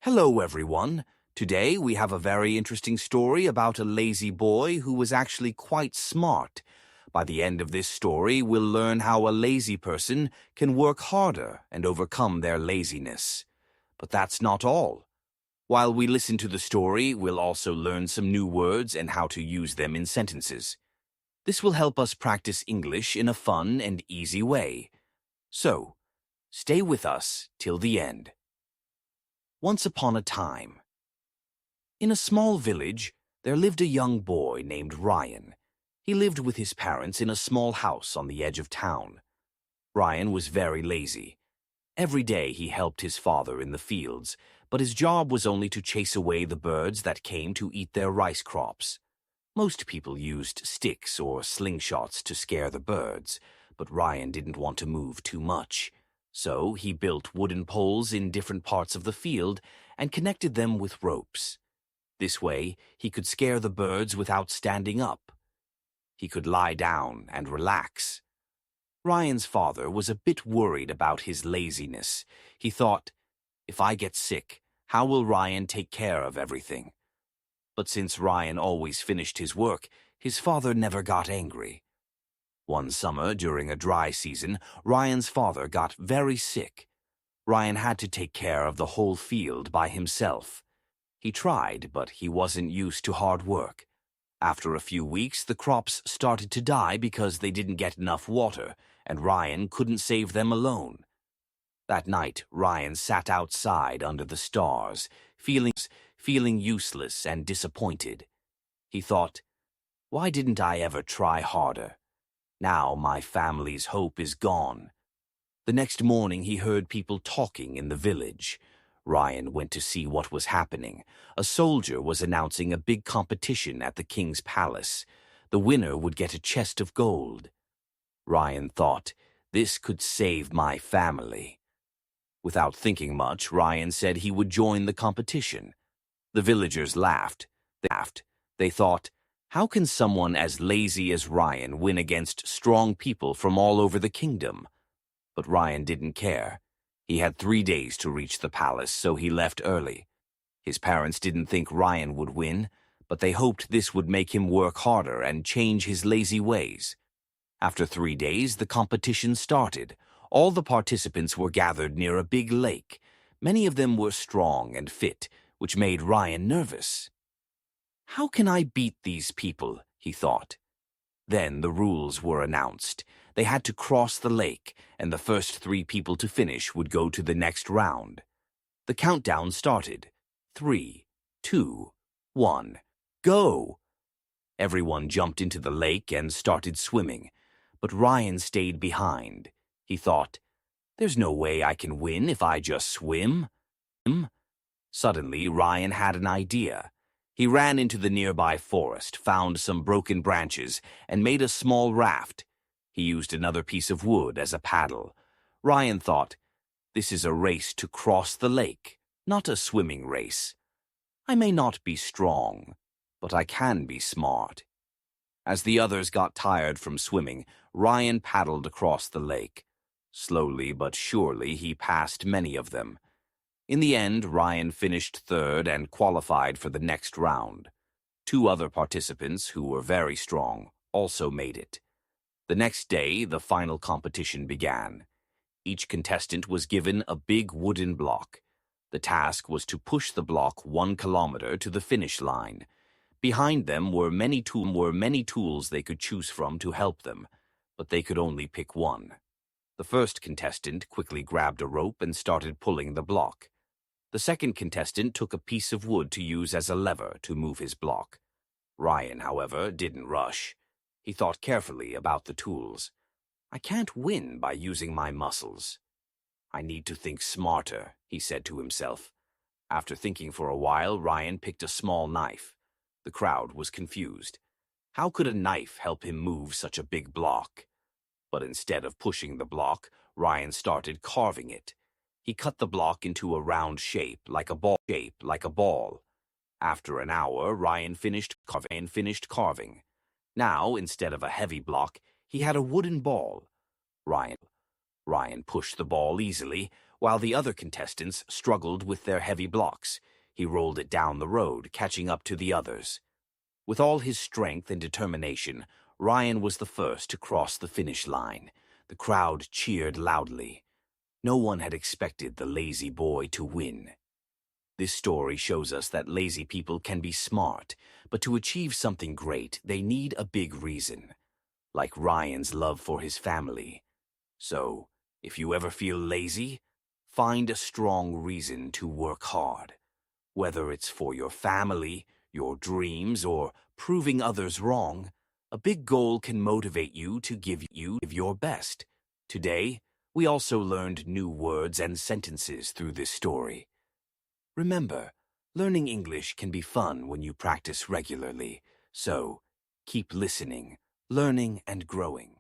Hello, everyone. Today we have a very interesting story about a lazy boy who was actually quite smart. By the end of this story, we'll learn how a lazy person can work harder and overcome their laziness. But that's not all. While we listen to the story, we'll also learn some new words and how to use them in sentences. This will help us practice English in a fun and easy way. So, stay with us till the end. Once upon a time. In a small village, there lived a young boy named Ryan. He lived with his parents in a small house on the edge of town. Ryan was very lazy. Every day he helped his father in the fields, but his job was only to chase away the birds that came to eat their rice crops. Most people used sticks or slingshots to scare the birds, but Ryan didn't want to move too much. So he built wooden poles in different parts of the field and connected them with ropes. This way, he could scare the birds without standing up. He could lie down and relax. Ryan's father was a bit worried about his laziness. He thought, if I get sick, how will Ryan take care of everything? But since Ryan always finished his work, his father never got angry. One summer, during a dry season, Ryan's father got very sick. Ryan had to take care of the whole field by himself. He tried, but he wasn't used to hard work. After a few weeks, the crops started to die because they didn't get enough water, and Ryan couldn't save them alone. That night, Ryan sat outside under the stars, feeling useless and disappointed. He thought, why didn't I ever try harder? Now my family's hope is gone. The next morning he heard people talking in the village. Ryan went to see what was happening. A soldier was announcing a big competition at the king's palace. The winner would get a chest of gold. Ryan thought, this could save my family. Without thinking much, Ryan said he would join the competition. The villagers laughed. They thought, how can someone as lazy as Ryan win against strong people from all over the kingdom? But Ryan didn't care. He had 3 days to reach the palace, so he left early. His parents didn't think Ryan would win, but they hoped this would make him work harder and change his lazy ways. After 3 days, the competition started. All the participants were gathered near a big lake. Many of them were strong and fit, which made Ryan nervous. How can I beat these people? He thought. Then the rules were announced. They had to cross the lake, and the first 3 people to finish would go to the next round. The countdown started. 3, 2, 1, go! Everyone jumped into the lake and started swimming, but Ryan stayed behind. He thought, there's no way I can win if I just swim. Suddenly, Ryan had an idea. He ran into the nearby forest, found some broken branches, and made a small raft. He used another piece of wood as a paddle. Ryan thought, this is a race to cross the lake, not a swimming race. I may not be strong, but I can be smart. As the others got tired from swimming, Ryan paddled across the lake. Slowly but surely, he passed many of them. In the end, Ryan finished third and qualified for the next round. 2 other participants, who were very strong, also made it. The next day, the final competition began. Each contestant was given a big wooden block. The task was to push the block 1 kilometer to the finish line. Behind them were many tools they could choose from to help them, but they could only pick one. The first contestant quickly grabbed a rope and started pulling the block. The second contestant took a piece of wood to use as a lever to move his block. Ryan, however, didn't rush. He thought carefully about the tools. I can't win by using my muscles. I need to think smarter, he said to himself. After thinking for a while, Ryan picked a small knife. The crowd was confused. How could a knife help him move such a big block? But instead of pushing the block, Ryan started carving it. He cut the block into a round shape, like a ball. After an hour, Ryan finished carving. Now, instead of a heavy block, he had a wooden ball. Ryan pushed the ball easily. while the other contestants struggled with their heavy blocks. He rolled it down the road, catching up to the others. With all his strength and determination, Ryan was the first to cross the finish line. The crowd cheered loudly. No one had expected the lazy boy to win. This story shows us that lazy people can be smart, but to achieve something great, they need a big reason, like Ryan's love for his family. So, if you ever feel lazy, find a strong reason to work hard. Whether it's for your family, your dreams, or proving others wrong, a big goal can motivate you to give you your best. Today, we also learned new words and sentences through this story. Remember, learning English can be fun when you practice regularly, so keep listening, learning, and growing.